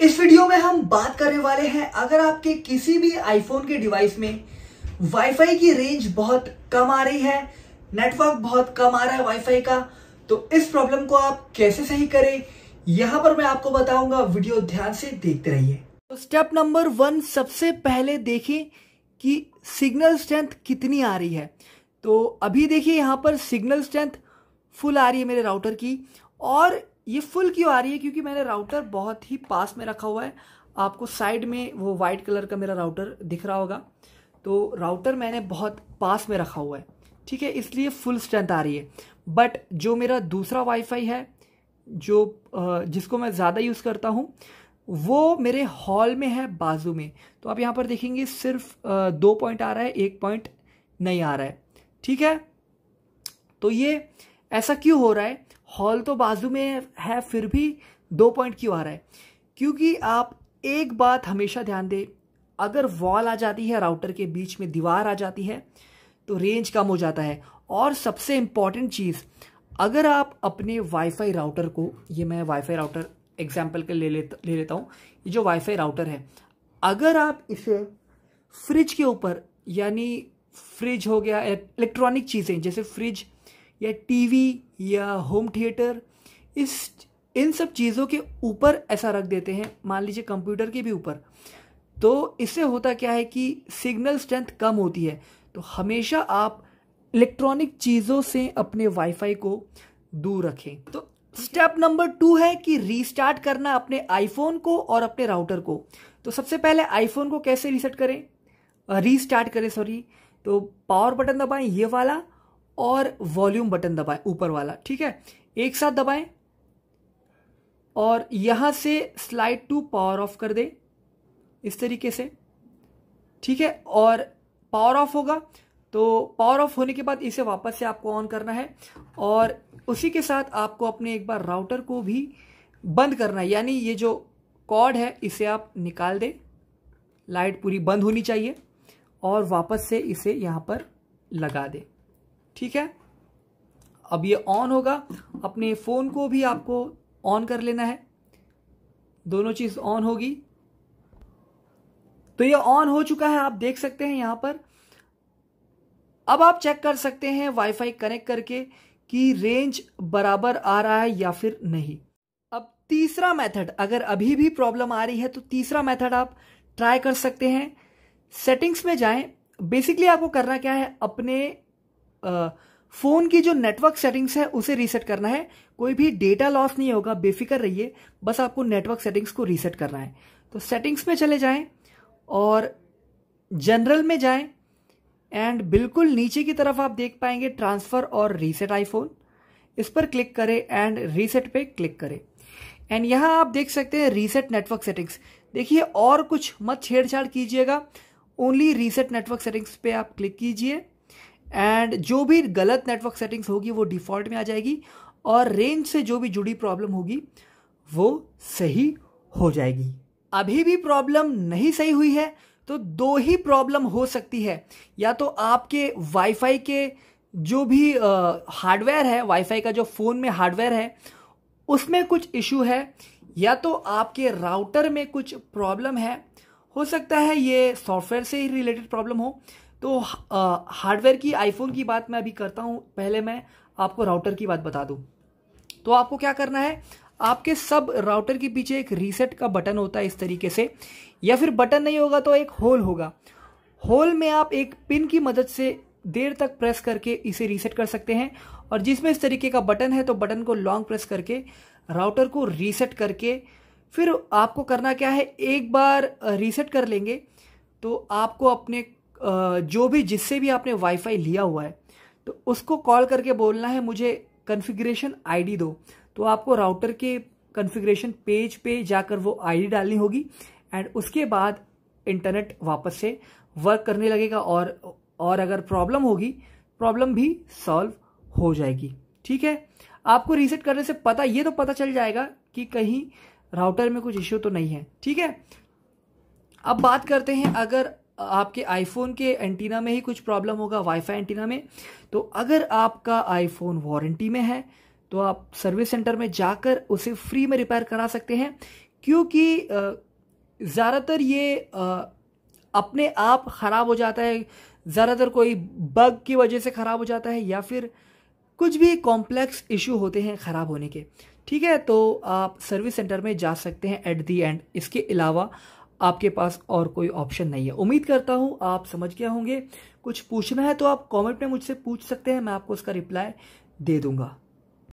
इस वीडियो में हम बात करने वाले हैं, अगर आपके किसी भी आईफोन के डिवाइस में वाईफाई की रेंज बहुत कम आ रही है, नेटवर्क बहुत कम आ रहा है वाईफाई का, तो इस प्रॉब्लम को आप कैसे सही करें यहां पर मैं आपको बताऊंगा। वीडियो ध्यान से देखते रहिए। तो स्टेप नंबर 1, सबसे पहले देखें कि सिग्नल स्ट्रेंथ कितनी आ रही है। तो अभी देखिए यहां पर सिग्नल स्ट्रेंथ फुल आ रही है मेरे राउटर की, और ये फुल क्यों आ रही है? क्योंकि मैंने राउटर बहुत ही पास में रखा हुआ है। आपको साइड में वो वाइट कलर का मेरा राउटर दिख रहा होगा, तो राउटर मैंने बहुत पास में रखा हुआ है, ठीक है, इसलिए फुल स्ट्रेंथ आ रही है। बट जो मेरा दूसरा वाईफाई है, जो जिसको मैं ज़्यादा यूज़ करता हूँ, वो मेरे हॉल में है, बाजू में। तो आप यहाँ पर देखेंगे सिर्फ 2 पॉइंट आ रहा है, 1 पॉइंट नहीं आ रहा है, ठीक है। तो ये ऐसा क्यों हो रहा है? हॉल तो बाजू में है, फिर भी 2 पॉइंट क्यों आ रहा है? क्योंकि आप एक बात हमेशा ध्यान दें, अगर वॉल आ जाती है, राउटर के बीच में दीवार आ जाती है, तो रेंज कम हो जाता है। और सबसे इम्पॉर्टेंट चीज़, अगर आप अपने वाईफाई राउटर को, ये मैं वाईफाई राउटर एग्जाम्पल के ले लेता हूँ, ये जो वाईफाई राउटर है, अगर आप इसे फ्रिज के ऊपर, यानी फ्रिज हो गया, इलेक्ट्रॉनिक चीज़ें जैसे फ्रिज या टीवी या होम थिएटर, इन सब चीज़ों के ऊपर ऐसा रख देते हैं, मान लीजिए कंप्यूटर के भी ऊपर, तो इससे होता क्या है कि सिग्नल स्ट्रेंथ कम होती है। तो हमेशा आप इलेक्ट्रॉनिक चीज़ों से अपने वाईफाई को दूर रखें। तो स्टेप नंबर 2 है कि रीस्टार्ट करना अपने आईफोन को और अपने राउटर को। तो सबसे पहले आईफोन को कैसे रीस्टार्ट करें, सॉरी। तो पावर बटन दबाएं, ये वाला, और वॉल्यूम बटन दबाएं, ऊपर वाला, ठीक है, एक साथ दबाएं, और यहां से स्लाइड टू पावर ऑफ कर दें, इस तरीके से, ठीक है। और पावर ऑफ होगा, तो पावर ऑफ होने के बाद इसे वापस से आपको ऑन करना है, और उसी के साथ आपको अपने एक बार राउटर को भी बंद करना है, यानी ये जो कॉर्ड है इसे आप निकाल दें, लाइट पूरी बंद होनी चाहिए, और वापस से इसे यहां पर लगा दें, ठीक है। अब ये ऑन होगा, अपने फ़ोन को भी आपको ऑन कर लेना है, दोनों चीज़ ऑन होगी। तो ये ऑन हो चुका है, आप देख सकते हैं यहां पर। अब आप चेक कर सकते हैं वाईफाई कनेक्ट करके कि रेंज बराबर आ रहा है या फिर नहीं। अब तीसरा मेथड, अगर अभी भी प्रॉब्लम आ रही है तो तीसरा मेथड आप ट्राई कर सकते हैं। सेटिंग्स में जाएं। बेसिकली आपको करना क्या है, अपने फोन की जो नेटवर्क सेटिंग्स है उसे रीसेट करना है। कोई भी डेटा लॉस नहीं होगा, बेफिक्र रहिए, बस आपको नेटवर्क सेटिंग्स को रीसेट करना है। तो सेटिंग्स में चले जाएं और जनरल में जाएं, एंड बिल्कुल नीचे की तरफ आप देख पाएंगे ट्रांसफर और रीसेट आईफोन, इस पर क्लिक करें एंड रीसेट पे क्लिक करें। एंड यहां आप देख सकते हैं रीसेट नेटवर्क सेटिंग्स। देखिए, और कुछ मत छेड़छाड़ कीजिएगा, ओनली रीसेट नेटवर्क सेटिंग्स पे आप क्लिक कीजिए, एंड जो भी गलत नेटवर्क सेटिंग्स होगी वो डिफॉल्ट में आ जाएगी, और रेंज से जो भी जुड़ी प्रॉब्लम होगी वो सही हो जाएगी। अभी भी प्रॉब्लम नहीं सही हुई है तो 2 ही प्रॉब्लम हो सकती है, या तो आपके वाईफाई के जो भी हार्डवेयर है, वाईफाई का जो फ़ोन में हार्डवेयर है उसमें कुछ इशू है, या तो आपके राउटर में कुछ प्रॉब्लम है। हो सकता है ये सॉफ्टवेयर से ही रिलेटेड प्रॉब्लम हो। तो हार्डवेयर की, आईफोन की बात मैं अभी करता हूं, पहले मैं आपको राउटर की बात बता दूं। तो आपको क्या करना है, आपके सब राउटर के पीछे एक रीसेट का बटन होता है इस तरीके से, या फिर बटन नहीं होगा तो एक होल होगा। होल में आप एक पिन की मदद से देर तक प्रेस करके इसे रीसेट कर सकते हैं, और जिसमें इस तरीके का बटन है तो बटन को लॉन्ग प्रेस करके राउटर को रीसेट करके, फिर आपको करना क्या है, एक बार रीसेट कर लेंगे तो आपको अपने जो भी, जिससे भी आपने वाईफाई लिया हुआ है, तो उसको कॉल करके बोलना है मुझे कॉन्फ़िगरेशन आईडी दो। तो आपको राउटर के कॉन्फ़िगरेशन पेज पे जाकर वो आईडी डालनी होगी, एंड उसके बाद इंटरनेट वापस से वर्क करने लगेगा, और अगर प्रॉब्लम होगी, प्रॉब्लम भी सॉल्व हो जाएगी, ठीक है। आपको रीसेट करने से ये तो पता चल जाएगा कि कहीं राउटर में कुछ इश्यू तो नहीं है, ठीक है। अब बात करते हैं, अगर आपके आईफोन के एंटीना में ही कुछ प्रॉब्लम होगा, वाईफाई एंटीना में, तो अगर आपका आईफोन वारंटी में है तो आप सर्विस सेंटर में जाकर उसे फ्री में रिपेयर करा सकते हैं, क्योंकि ज़्यादातर ये अपने आप ख़राब हो जाता है, ज़्यादातर कोई बग की वजह से ख़राब हो जाता है या फिर कुछ भी कॉम्प्लेक्स इशू होते हैं ख़राब होने के। ठीक है, तो आप सर्विस सेंटर में जा सकते हैं एट दी एंड, इसके अलावा आपके पास और कोई ऑप्शन नहीं है। उम्मीद करता हूँ आप समझ गए होंगे। कुछ पूछना है तो आप कमेंट में मुझसे पूछ सकते हैं, मैं आपको उसका रिप्लाई दे दूंगा।